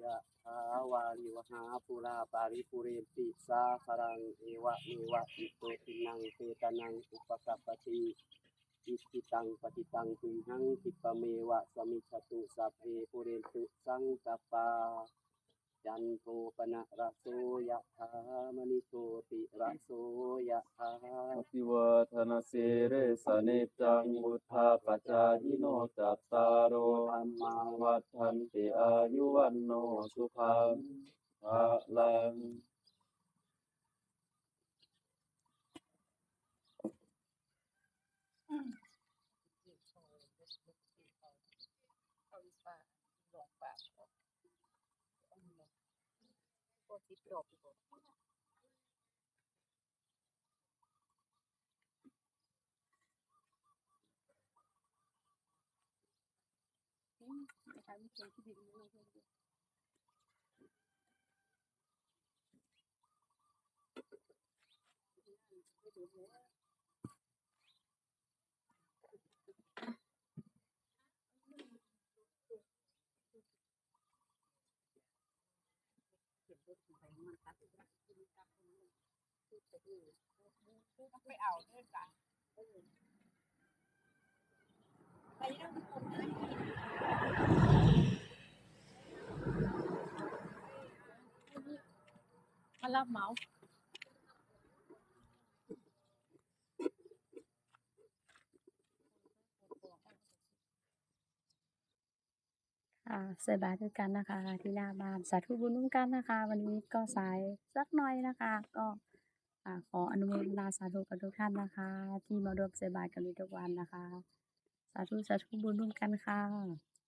ยะถาวาริวหาปุราปาริปุเรนติสาคารังเอวะเมวะอิโตทินังเปตานังอุปกัปปติอิทิตังปฏิตังตุมหังคิปะเมวะสมิจฉตุสัพเพปุเรนตุสังกปปาจันโทปนะระโสยะถามณิโชติระโสยะถาอภิวาทนาสิริสเนจังวุธาปจายิโนจัตตารโอธรรมาวัฏันติอายุวันโนสุขังภะลังมารับเหมาใส่บาตรด้วยกันนะคะที่หน้าบ้านสาธุบุญร่วมกันนะคะ วันนี้ก็สายสักหน่อยนะคะ ก็ขออนุโมทนาสาธุกับทุกท่านนะคะ ที่มาร่วมใส่บาตรกันทุกวันนะคะ สาธุบุญร่วมกันค่ะ